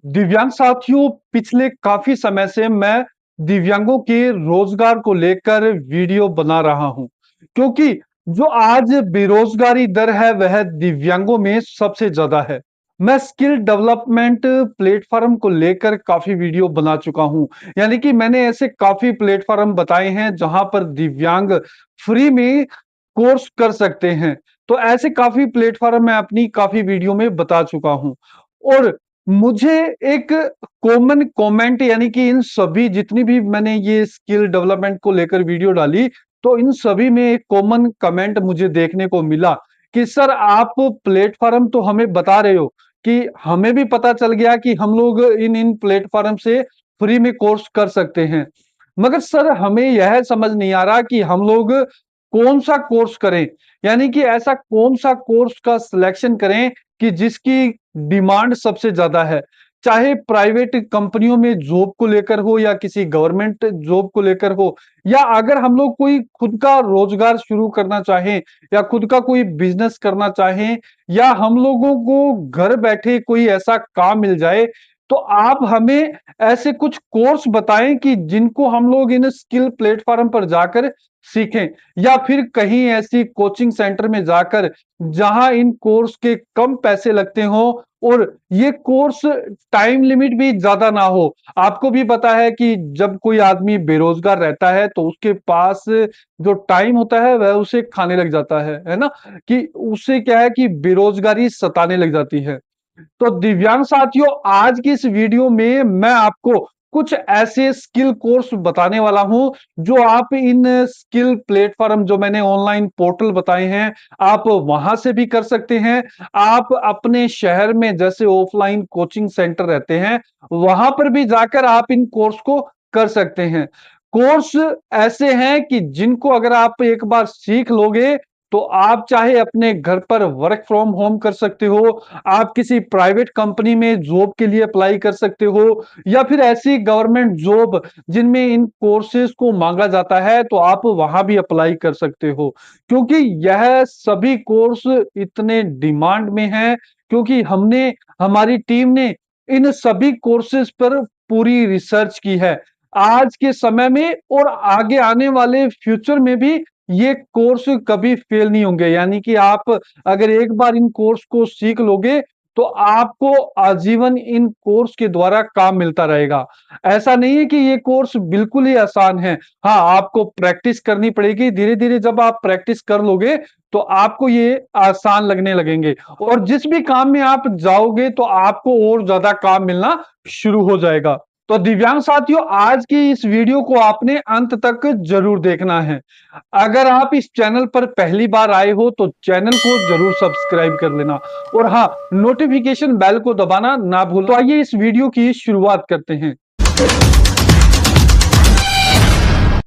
दिव्यांग साथियों, पिछले काफी समय से मैं दिव्यांगों के रोजगार को लेकर वीडियो बना रहा हूं, क्योंकि जो आज बेरोजगारी दर है वह दिव्यांगों में सबसे ज्यादा है। मैं स्किल डेवलपमेंट प्लेटफॉर्म को लेकर काफी वीडियो बना चुका हूं। यानी कि मैंने ऐसे काफी प्लेटफॉर्म बताए हैं जहां पर दिव्यांग फ्री में कोर्स कर सकते हैं। तो ऐसे काफी प्लेटफॉर्म मैं अपनी काफी वीडियो में बता चुका हूं। और मुझे एक कॉमन कमेंट, यानी कि इन सभी जितनी भी मैंने ये स्किल डेवलपमेंट को लेकर वीडियो डाली, तो इन सभी में एक कॉमन कमेंट मुझे देखने को मिला कि सर, आप प्लेटफॉर्म तो हमें बता रहे हो कि हमें भी पता चल गया कि हम लोग इन इन प्लेटफॉर्म से फ्री में कोर्स कर सकते हैं, मगर सर हमें यह समझ नहीं आ रहा कि हम लोग कौन सा कोर्स करें। यानी कि ऐसा कौन सा कोर्स का सिलेक्शन करें कि जिसकी डिमांड सबसे ज्यादा है, चाहे प्राइवेट कंपनियों में जॉब को लेकर हो या किसी गवर्नमेंट जॉब को लेकर हो, या अगर हम लोग कोई खुद का रोजगार शुरू करना चाहें या खुद का कोई बिजनेस करना चाहें, या हम लोगों को घर बैठे कोई ऐसा काम मिल जाए, तो आप हमें ऐसे कुछ कोर्स बताएं कि जिनको हम लोग इन स्किल प्लेटफॉर्म पर जाकर सीखें, या फिर कहीं ऐसी कोचिंग सेंटर में जाकर जहां इन कोर्स के कम पैसे लगते हो और ये कोर्स टाइम लिमिट भी ज्यादा ना हो। आपको भी पता है कि जब कोई आदमी बेरोजगार रहता है तो उसके पास जो टाइम होता है वह उसे खाने लग जाता है ना, कि उससे क्या है कि बेरोजगारी सताने लग जाती है। तो दिव्यांग साथियों, आज की इस वीडियो में मैं आपको कुछ ऐसे स्किल कोर्स बताने वाला हूं जो आप इन स्किल प्लेटफॉर्म, जो मैंने ऑनलाइन पोर्टल बताए हैं, आप वहां से भी कर सकते हैं। आप अपने शहर में जैसे ऑफलाइन कोचिंग सेंटर रहते हैं, वहां पर भी जाकर आप इन कोर्स को कर सकते हैं। कोर्स ऐसे हैं कि जिनको अगर आप एक बार सीख लोगे तो आप चाहे अपने घर पर वर्क फ्रॉम होम कर सकते हो, आप किसी प्राइवेट कंपनी में जॉब के लिए अप्लाई कर सकते हो, या फिर ऐसी गवर्नमेंट जॉब जिनमें इन कोर्सेज को मांगा जाता है तो आप वहां भी अप्लाई कर सकते हो। क्योंकि यह सभी कोर्स इतने डिमांड में हैं, क्योंकि हमने, हमारी टीम ने इन सभी कोर्सेज पर पूरी रिसर्च की है। आज के समय में और आगे आने वाले फ्यूचर में भी ये कोर्स कभी फेल नहीं होंगे। यानी कि आप अगर एक बार इन कोर्स को सीख लोगे तो आपको आजीवन इन कोर्स के द्वारा काम मिलता रहेगा। ऐसा नहीं है कि ये कोर्स बिल्कुल ही आसान है। हाँ, आपको प्रैक्टिस करनी पड़ेगी। धीरे धीरे जब आप प्रैक्टिस कर लोगे तो आपको ये आसान लगने लगेंगे, और जिस भी काम में आप जाओगे तो आपको और ज्यादा काम मिलना शुरू हो जाएगा। तो दिव्यांग साथियों, आज की इस वीडियो को आपने अंत तक जरूर देखना है। अगर आप इस चैनल पर पहली बार आए हो तो चैनल को जरूर सब्सक्राइब कर लेना, और हाँ, नोटिफिकेशन बेल को दबाना ना भूलना। तो आइए इस वीडियो की शुरुआत करते हैं।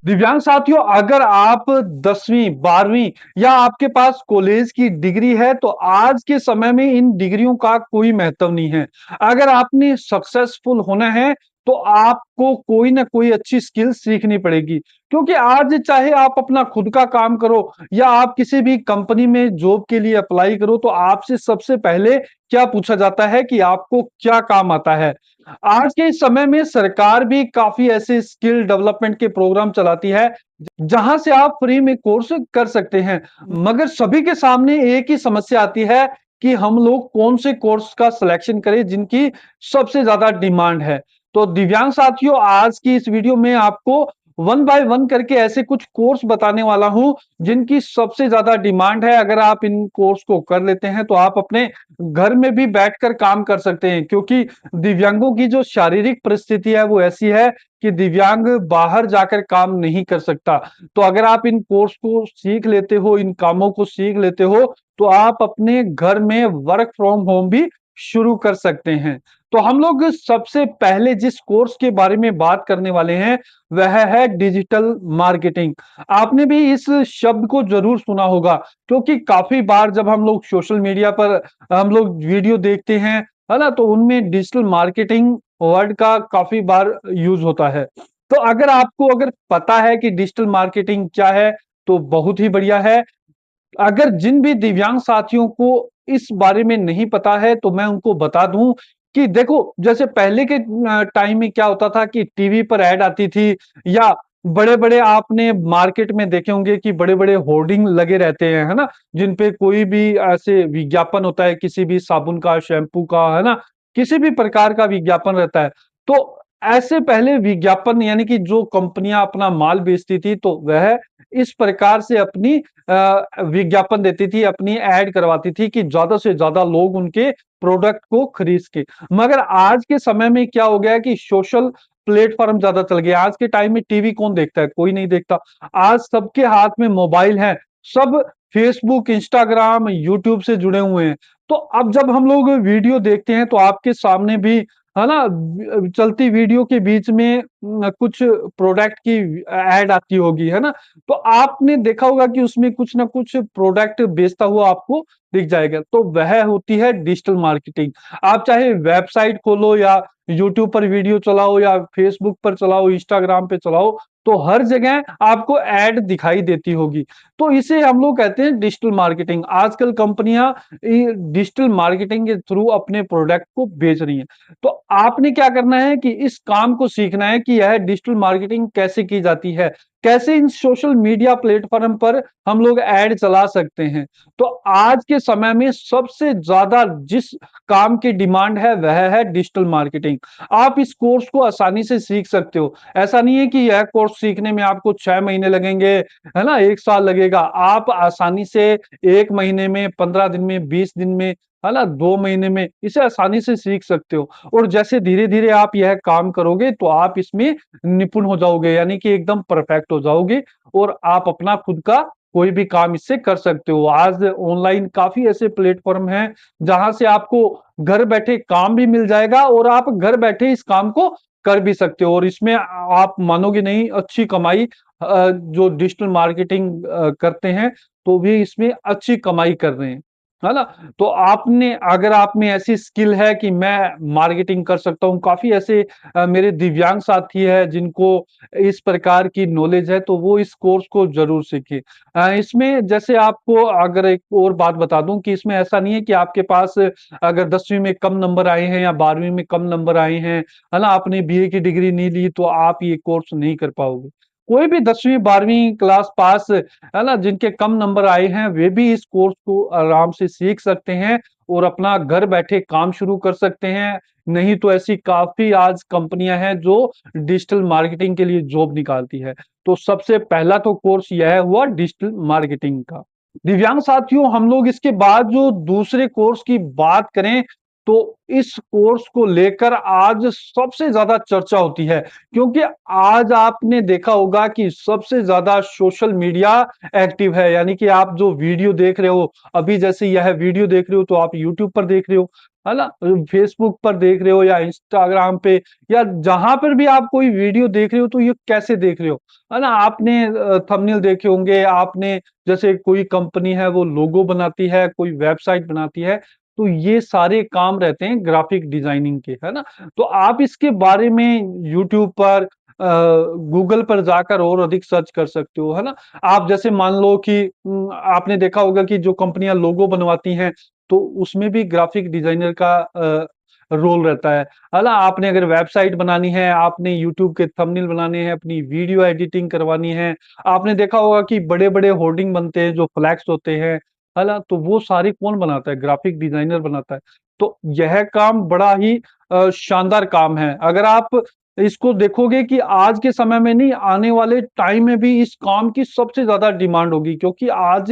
दिव्यांग साथियों, अगर आप 10वीं 12वीं या आपके पास कॉलेज की डिग्री है तो आज के समय में इन डिग्रियों का कोई महत्व नहीं है। अगर आपने सक्सेसफुल होना है तो आपको कोई ना कोई अच्छी स्किल सीखनी पड़ेगी, क्योंकि आज चाहे आप अपना खुद का काम करो या आप किसी भी कंपनी में जॉब के लिए अप्लाई करो, तो आपसे सबसे पहले क्या पूछा जाता है कि आपको क्या काम आता है। आज के इस समय में सरकार भी काफी ऐसे स्किल डेवलपमेंट के प्रोग्राम चलाती है जहां से आप फ्री में कोर्स कर सकते हैं। मगर सभी के सामने एक ही समस्या आती है कि हम लोग कौन से कोर्स का सिलेक्शन करें जिनकी सबसे ज्यादा डिमांड है। तो दिव्यांग साथियों, आज की इस वीडियो में आपको वन बाय वन करके ऐसे कुछ कोर्स बताने वाला हूं जिनकी सबसे ज्यादा डिमांड है। अगर आप इन कोर्स को कर लेते हैं तो आप अपने घर में भी बैठकर काम कर सकते हैं, क्योंकि दिव्यांगों की जो शारीरिक परिस्थिति है वो ऐसी है कि दिव्यांग बाहर जाकर काम नहीं कर सकता। तो अगर आप इन कोर्स को सीख लेते हो, इन कामों को सीख लेते हो, तो आप अपने घर में वर्क फ्रॉम होम भी शुरू कर सकते हैं। तो हम लोग सबसे पहले जिस कोर्स के बारे में बात करने वाले हैं वह है डिजिटल मार्केटिंग। आपने भी इस शब्द को जरूर सुना होगा, क्योंकि काफी बार जब हम लोग सोशल मीडिया पर हम लोग वीडियो देखते हैं, है ना, तो उनमें डिजिटल मार्केटिंग वर्ड का काफी बार यूज होता है। तो अगर आपको अगर पता है कि डिजिटल मार्केटिंग क्या है तो बहुत ही बढ़िया है। अगर जिन भी दिव्यांग साथियों को इस बारे में नहीं पता है तो मैं उनको बता दूं कि देखो जैसे पहले के टाइम में क्या होता था कि टीवी पर ऐड आती थी या बड़े-बड़े आपने मार्केट में देखे होंगे कि बड़े-बड़े होर्डिंग लगे रहते हैं, है ना? जिन पे कोई भी ऐसे विज्ञापन होता है किसी भी साबुन का, शैम्पू का, है ना? किसी भी प्रकार का विज्ञापन रहता है। तो ऐसे पहले विज्ञापन यानी कि जो कंपनियाँ अपना माल बेचती थी तो वह इस प्रकार से अपनी विज्ञापन देती थी, अपनी ऐड करवाती थी कि ज़्यादा से ज़्यादा लोग उनके प्रोडक्ट को खरीद सके। मगर आज के समय में क्या हो गया है कि सोशल प्लेटफ़ॉर्म ज़्यादा चल गया। आज के टाइम में टीवी कौन देखता है? कोई नहीं देखता। आज सबके हाथ में मोबाइल है। सब फेसबुक, इंस्टाग्राम, यूट्यूब से जुड़े हुए हैं। तो अब जब हम लोग वीडियो देखते हैं तो आपके सामने भी है ना चलती वीडियो के बीच में कुछ प्रोडक्ट की ऐड आती होगी, है ना? तो आपने देखा होगा कि उसमें कुछ ना कुछ प्रोडक्ट बेचता हुआ आपको दिख जाएगा। तो वह होती है डिजिटल मार्केटिंग। आप चाहे वेबसाइट खोलो या यूट्यूब पर वीडियो चलाओ या फेसबुक पर चलाओ, इंस्टाग्राम पे चलाओ, तो हर जगह आपको ऐड दिखाई देती होगी। तो इसे हम लोग कहते हैं डिजिटल मार्केटिंग। आजकल कंपनियां डिजिटल मार्केटिंग के थ्रू अपने प्रोडक्ट को बेच रही हैं। तो आपने क्या करना है कि इस काम को सीखना है कि यह डिजिटल मार्केटिंग कैसे की जाती है, कैसे इन सोशल मीडिया प्लेटफॉर्म पर हम लोग ऐड चला सकते हैं। तो आज के समय में सबसे ज्यादा जिस काम की डिमांड है वह है डिजिटल मार्केटिंग। आप इस कोर्स को आसानी से सीख सकते हो। ऐसा नहीं है कि यह कोर्स सीखने में आपको 6 महीने लगेंगे, है ना? 1 साल लगेगा। आप आसानी से 1 महीने में, 15 दिन में, 20 दिन में, है ना? 2 महीने में इसे आसानी से सीख सकते हो। और जैसे धीरे-धीरे आप यह काम करोगे तो आप इसमें निपुण हो जाओगे, यानी कि एकदम परफेक्ट हो जाओगे और आप अपना खुद का कोई भी काम इससे कर सकते हो। आज ऑनलाइन काफ़ी ऐसे प्लेटफ़ॉर्म हैं, जहाँ से आपको घर बैठे काम भी मिल जाएगा और आप घर बैठे इस काम को कर भी सकते हो और इसमें आप मानोगे नहीं अच्छी कमाई जो डिजिटल मार्केटिंग करते हैं, तो भी इसमें अच्छी कमाई कर रहे हैं। है ना? तो आपने अगर आप में ऐसी स्किल है कि मैं मार्केटिंग कर सकता हूँ, काफ़ी ऐसे मेरे दिव्यांग साथी हैं जिनको इस प्रकार की नॉलेज है, तो वो इस कोर्स को ज़रूर सीखें। इसमें जैसे आपको अगर एक और बात बता दूँ कि इसमें ऐसा नहीं है कि आपके पास अगर 10वीं में कम नंबर आए हैं या 12वीं में कम नंबर आए हैं, है ना? आपने बीए की डिग्री नहीं ली तो आप ये कोर्स नहीं कर पाओगे। कोई भी 10वीं 12वीं क्लास पास है ना? जिनके कम नंबर आए हैं, वे भी इस कोर्स को आराम से सीख सकते हैं और अपना घर बैठे काम शुरू कर सकते हैं। नहीं तो ऐसी काफ़ी आज कंपनियाँ हैं जो डिजिटल मार्केटिंग के लिए जॉब निकालती है। तो सबसे पहला तो कोर्स यह हुआ डिजिटल मार्केटिंग का। दिव्यांग साथियों, हम लोग इसके बाद जो दूसरे कोर्स की बात करें, तो इस कोर्स को लेकर आज सबसे ज़्यादा चर्चा होती है। क्योंकि आज आपने देखा होगा कि सबसे ज़्यादा सोशल मीडिया एक्टिव है, यानी कि आप जो वीडियो देख रहे हो, अभी जैसे यह वीडियो देख रहे हो तो आप यूट्यूब पर देख रहे हो, है ना? फेसबुक पर देख रहे हो या इंस्टाग्राम पे या जहाँ पर भी आप कोई वीडियो देख रहे हो तो ये कैसे देख रहे हो, है ना? आपने थंबनेल देखे होंगे, आपने जैसे कोई कंपनी है वो लोगो बनाती है, कोई वेबसाइट बनाती है, तो ये सारे काम रहते हैं ग्राफिक डिजाइनिंग के, है ना? तो आप इसके बारे में यूट्यूब पर गूगल पर जाकर और अधिक सर्च कर सकते हो, है ना? आप जैसे मान लो कि आपने देखा होगा कि जो कंपनियाँ लोगो बनवाती हैं, तो उसमें भी ग्राफिक डिजाइनर का रोल रहता है ना? आपने अगर वेबसाइट बनानी है, आपने यूट्यूब के थंबनेल बनाने हैं, अपनी वीडियो एडिटिंग करवानी है, आपने देखा होगा कि बड़े-बड़े होर्डिंग बनते हैं, जो फ्लेक्स होते हैं, है ना? तो वो सारे कौन बनाता है? ग्राफिक डिजाइनर बनाता है। तो यह काम बड़ा ही शानदार काम है। अगर आप इसको देखोगे कि आज के समय में नहीं, आने वाले टाइम में भी इस काम की सबसे ज़्यादा डिमांड होगी क्योंकि आज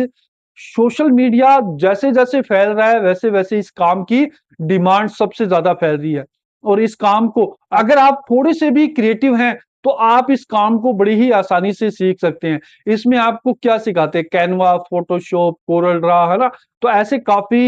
सोशल मीडिया जैसे-जैसे फैल रहा है, वैसे-वैसे इस काम की डिमांड सबसे ज़्यादा फैल रही है। और इस काम को अगर आप थोड़े से भी क्रिएटिव हैं, तो आप इस काम को बड़ी ही आसानी से सीख सकते हैं। इसमें आपको क्या सिखाते हैं? कैनवा, फ़ोटोशॉप, कोरल ड्रा, है ना? तो ऐसे काफ़ी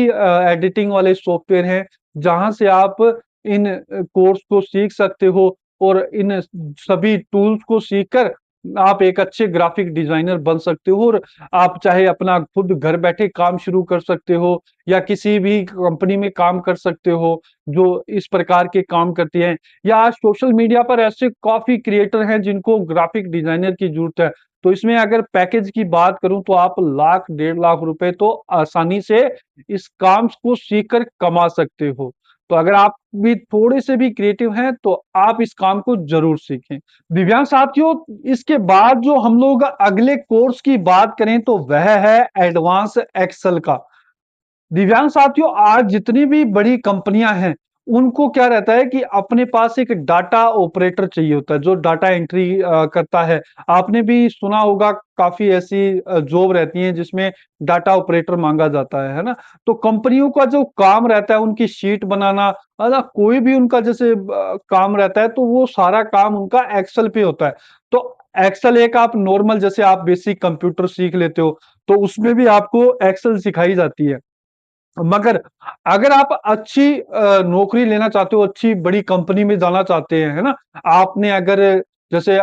एडिटिंग वाले सॉफ्टवेयर हैं, जहाँ से आप इन कोर्स को सीख सकते हो और इन सभी टूल्स को सीखकर आप एक अच्छे ग्राफिक डिज़ाइनर बन सकते हो और आप चाहे अपना खुद घर बैठे काम शुरू कर सकते हो या किसी भी कंपनी में काम कर सकते हो, जो इस प्रकार के काम करती हैं। या आज सोशल मीडिया पर ऐसे काफ़ी क्रिएटर हैं जिनको ग्राफिक डिज़ाइनर की ज़रूरत है। तो इसमें अगर पैकेज की बात करूँ तो आप लाख, डेढ़ लाख रुपए तो आसानी से इस काम को सीख कर कमा सकते हो। तो अगर आप भी थोड़े से भी क्रिएटिव हैं, तो आप इस काम को ज़रूर सीखें। दिव्यांग साथियों, इसके बाद जो हम लोग अगले कोर्स की बात करें, तो वह है एडवांस एक्सेल का। दिव्यांग साथियों, आज जितनी भी बड़ी कंपनियां हैं, उनको क्या रहता है कि अपने पास एक डाटा ऑपरेटर चाहिए होता है, जो डाटा एंट्री करता है। आपने भी सुना होगा, काफी ऐसी जॉब रहती हैं जिसमें डाटा ऑपरेटर मांगा जाता है ना? तो कंपनियों का जो काम रहता है, उनकी शीट बनाना, है ना? कोई भी उनका जैसे काम रहता है, तो वो सारा काम उनका एक्सेल पे होता है। तो एक्सेल एक आप नॉर्मल, जैसे आप बेसिक कंप्यूटर सीख लेते हो, तो उसमें भी आपको एक्सेल सिखाई जाती है। मगर अगर आप अच्छी नौकरी लेना चाहते हो, अच्छी बड़ी कंपनी में जाना चाहते हैं, है ना? आपने अगर जैसे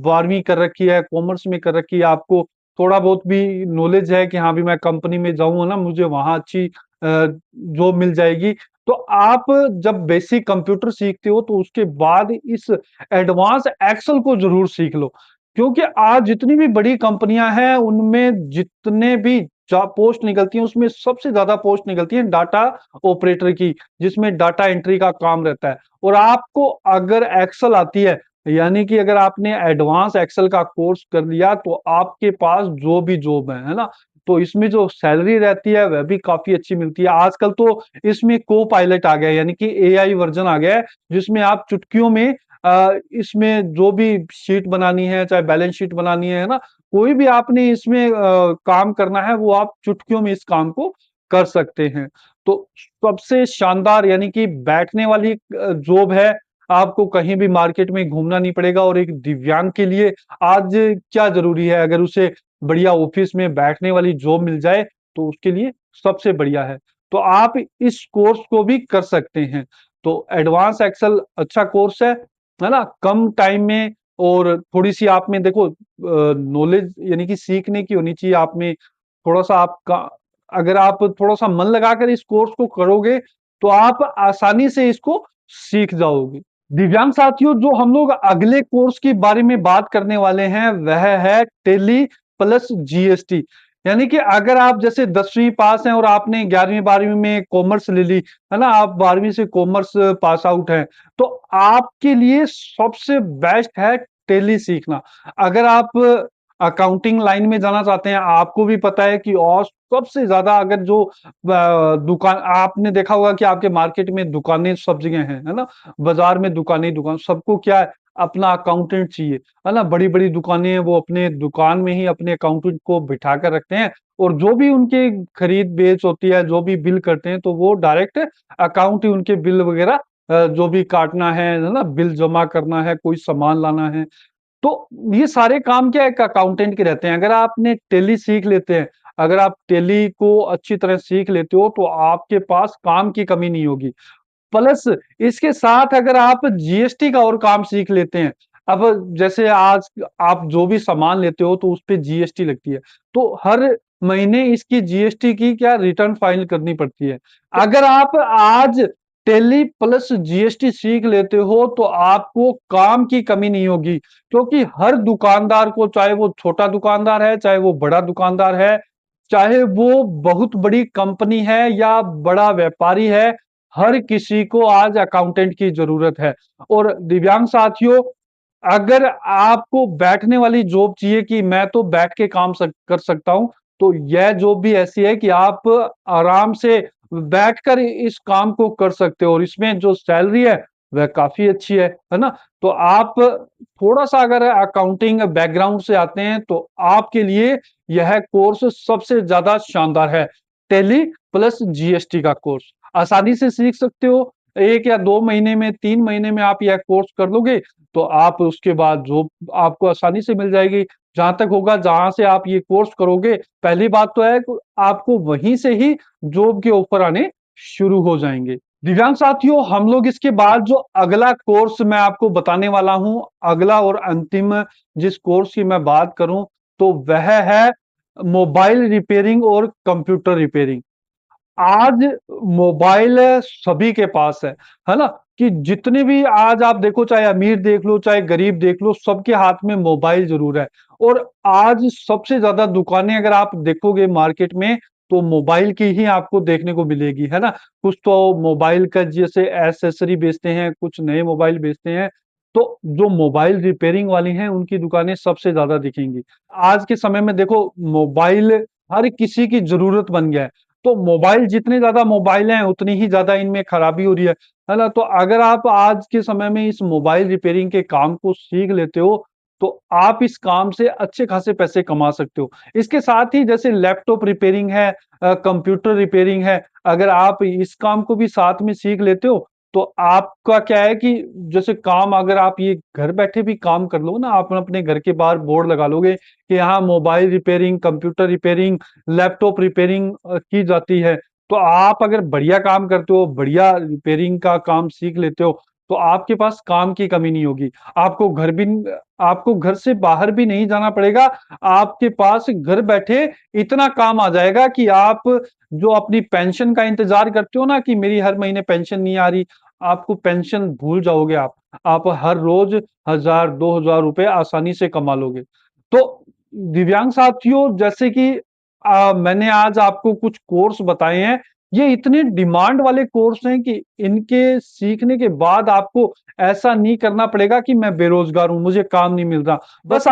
12वीं कर रखी है, कॉमर्स में कर रखी है, आपको थोड़ा बहुत भी नॉलेज है कि हाँ, भी मैं कंपनी में जाऊँगा ना, मुझे वहाँ अच्छी जॉब मिल जाएगी। तो आप जब बेसिक कंप्यूटर सीखते हो, तो उसके बाद इस एडवांस एक्सेल को ज़रूर सीख लो। क्योंकि आज जितनी भी बड़ी कंपनियाँ हैं, उनमें जितने भी पोस्ट निकलती है, उसमें सबसे ज्यादा पोस्ट निकलती है डाटा ऑपरेटर की, जिसमें डाटा एंट्री का काम रहता है। और आपको अगर एक्सेल आती है, यानी कि अगर आपने एडवांस एक्सेल का कोर्स कर लिया, तो आपके पास जो भी जॉब है ना? तो इसमें जो सैलरी रहती है, वह भी काफी अच्छी मिलती है। आजकल तो इसमें को पायलट आ गया है, यानी कि एआई वर्जन आ गया है, जिसमें आप चुटकियों में इसमें जो भी शीट बनानी है, चाहे बैलेंस शीट बनानी है ना? कोई भी आपने इसमें काम करना है, वो आप चुटकियों में इस काम को कर सकते हैं। तो सबसे शानदार, यानी कि बैठने वाली जॉब है, आपको कहीं भी मार्केट में घूमना नहीं पड़ेगा। और एक दिव्यांग के लिए आज क्या ज़रूरी है, अगर उसे बढ़िया ऑफ़िस में बैठने वाली जॉब मिल जाए, तो उसके लिए सबसे बढ़िया है। तो आप इस कोर्स को भी कर सकते हैं। तो एडवांस एक्सेल अच्छा कोर्स है ना? कम टाइम में, और थोड़ी-सी आप में देखो नॉलेज, यानी कि सीखने की होनी चाहिए आप में। थोड़ा-सा आपका, अगर आप थोड़ा-सा मन लगाकर इस कोर्स को करोगे, तो आप आसानी से इसको सीख जाओगे। दिव्यांग साथियों, जो हम लोग अगले कोर्स के बारे में बात करने वाले हैं, वह है टैली प्लस जीएसटी। यानी कि अगर आप जैसे 10वीं पास हैं और आपने 11वीं-12वीं में कॉमर्स ले ली, है ना? आप 12वीं से कॉमर्स पास आउट हैं, तो आपके लिए सबसे बेस्ट है टैली सीखना। अगर आप अकाउंटिंग लाइन में जाना चाहते हैं, आपको भी पता है कि और सबसे ज़्यादा, अगर जो दुकान आपने देखा होगा कि आपके मार्केट में दुकानें सब जगह हैं, है ना? बाज़ार में दुकानें ही दुकान, सबको क्या है, अपना अकाउंटेंट चाहिए, है ना? बड़ी-बड़ी दुकानें हैं, वो अपने दुकान में ही अपने अकाउंटेंट को बिठा कर रखते हैं, और जो भी उनके खरीद-बेच होती है, जो भी बिल करते हैं, तो वो डायरेक्ट अकाउंट ही उनके बिल वगैरह जो भी काटना है ना? बिल जमा करना है, कोई सामान लाना है, तो ये सारे काम क्या है, एक अकाउंटेंट के रहते हैं। अगर आपने टैली सीख लेते हैं, अगर आप टैली को अच्छी तरह सीख लेते हो, तो आपके पास काम की कमी नहीं होगी। प्लस इसके साथ अगर आप जीएसटी का और काम सीख लेते हैं, अब जैसे आज आप जो भी सामान लेते हो, तो उसपे जीएसटी लगती है। तो हर महीने इसकी जीएसटी की क्या रिटर्न फाइल करनी पड़ती है। अगर आप आज टैली प्लस जीएसटी सीख लेते हो, तो आपको काम की कमी नहीं होगी, क्योंकि हर दुकानदार को, चाहे वो छोटा दुकानदार है, चाहे वो बड़ा दुकानदार है, चाहे वो बहुत बड़ी कंपनी है या बड़ा व्यापारी है, हर किसी को आज अकाउंटेंट की ज़रूरत है। और दिव्यांग साथियों, अगर आपको बैठने वाली जॉब चाहिए कि मैं तो बैठ के काम कर सकता हूँ, तो यह जॉब भी ऐसी है कि आप आराम से बैठकर इस काम को कर सकते हो, और इसमें जो सैलरी है, वह काफ़ी अच्छी है ना? तो आप थोड़ा-सा अगर अकाउंटिंग बैकग्राउंड से आते हैं, तो आपके लिए यह कोर्स सबसे ज़्यादा शानदार है। टैली प्लस जीएसटी का कोर्स। आसानी से सीख सकते हो। 1 या 2 महीने में, 3 महीने में आप यह कोर्स कर लोगे, तो आप उसके बाद जॉब आपको आसानी से मिल जाएगी। जहाँ तक होगा, जहाँ से आप ये कोर्स करोगे, पहली बात तो है क आपको वहीं से ही जॉब के ऑफ़र आने शुरू हो जाएँगे। दिव्यांग साथियों, हम लोग इसके बाद जो अगला कोर्स मैं आपको बताने वाला हूँ, अगला और अंतिम जिस कोर्स की मैं बात करूँ, तो वह है मोबाइल रिपेयरिंग और कंप्यूटर रिपेयरिंग। आज मोबाइल सभी के पास है ना? कि जितने भी आज आप देखो, चाहे अमीर देख लो, चाहे गरीब देख लो, सबके हाथ में मोबाइल ज़रूर है। और आज सबसे ज़्यादा दुकानें अगर आप देखोगे मार्केट में, तो मोबाइल की ही आपको देखने को मिलेगी, है ना? कुछ तो मोबाइल का जैसे एक्सेसरी बेचते हैं, कुछ नए मोबाइल बेचते हैं, तो जो मोबाइल रिपेयरिंग वाली हैं, उनकी दुकानें सबसे ज़्यादा दिखेंगी। आज के समय में देखो मोबाइल हर किसी की ज़रूरत बन गया है, तो मोबाइल जितने ज़्यादा मोबाइल हैं, उतनी ही ज़्यादा इनमें खराबी हो रही है ना? तो अगर आप आज के समय में इस मोबाइल रिपेयरिंग के काम को सीख लेते हो, तो आप इस काम से अच्छे खासे पैसे कमा सकते हो। इसके साथ ही जैसे लैपटॉप रिपेयरिंग है, कंप्यूटर रिपेयरिंग है, अगर आप इस काम को भी साथ में सीख लेते हो, तो आपका क्या है कि जैसे काम अगर आप ये घर बैठे भी काम कर लो ना, आप अपने घर के बाहर बोर्ड लगा लोगे कि यहाँ mobile repairing, computer repairing, laptop repairing की जाती है। तो आप अगर बढ़िया काम करते हो, बढ़िया रिपेयरिंग का काम सीख लेते हो, तो आपके पास काम की कमी नहीं होगी। आपको घर भी आपको घर से बाहर भी नहीं जाना पड़ेगा। आपके पास घर बैठे इतना काम आ जाएगा कि आप जो अपनी पेंशन का इंतज़ार करते हो ना कि मेरी हर महीने पेंशन नहीं आ रही, आपको पेंशन भूल जाओगे आप। आप हर रोज़ 1000 2000 रुपए आसानी से कमा लोगे। तो दिव्यांग साथियों जैसे कि मैंने आज आपको कुछ कोर्स बताए हैं, ये इतने डिमांड वाले कोर्स हैं कि इनके सीखने के बाद आपको ऐसा नहीं करना पड़ेगा कि मैं बेरोज़गार हूँ, मुझे काम नहीं मिल रहा। बस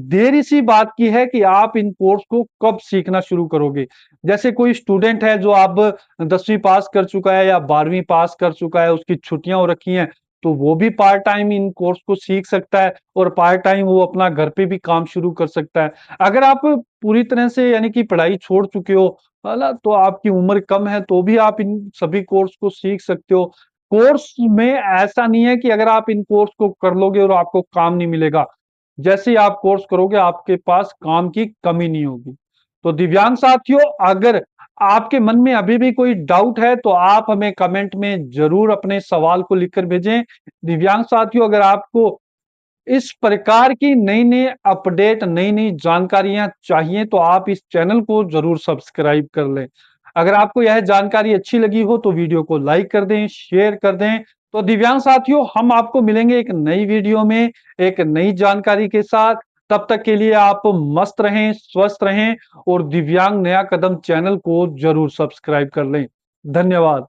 देर इसी बात की है कि आप इन कोर्स को कब सीखना शुरू करोगे। जैसे कोई स्टूडेंट है जो अब 10वीं पास कर चुका है या 12वीं पास कर चुका है, उसकी छुट्टियाँ हो रखी हैं, तो वो भी पार्ट टाइम इन कोर्स को सीख सकता है और पार्ट टाइम वो अपना घर पे भी काम शुरू कर सकता है। अगर आप पूरी तरह से यानी कि पढ़ाई छोड़ चुके हो, है ना? तो आपकी उम्र कम है तो भी आप इन सभी कोर्स को सीख सकते हो। कोर्स में ऐसा नहीं है कि अगर आप इन कोर्स को कर लोगे और आपको काम नहीं मिलेगा। जैसे ही आप कोर्स करोगे आपके पास काम की कमी नहीं होगी। तो दिव्यांग साथियों अगर आपके मन में अभी भी कोई डाउट है तो आप हमें कमेंट में ज़रूर अपने सवाल को लिखकर भेजें। दिव्यांग साथियों अगर आपको इस प्रकार की नई-नई अपडेट, नई-नई जानकारियाँ चाहिए तो आप इस चैनल को ज़रूर सब्सक्राइब कर लें। अगर आपको यह जानकारी अच्छी लगी हो तो वीडियो को लाइक कर दें, शेयर कर दें। तो दिव्यांग साथियों हम आपको मिलेंगे एक नई वीडियो में, एक नई जानकारी के साथ। तब तक के लिए आप मस्त रहें, स्वस्थ रहें और दिव्यांग नया कदम चैनल को ज़रूर सब्सक्राइब कर लें। धन्यवाद।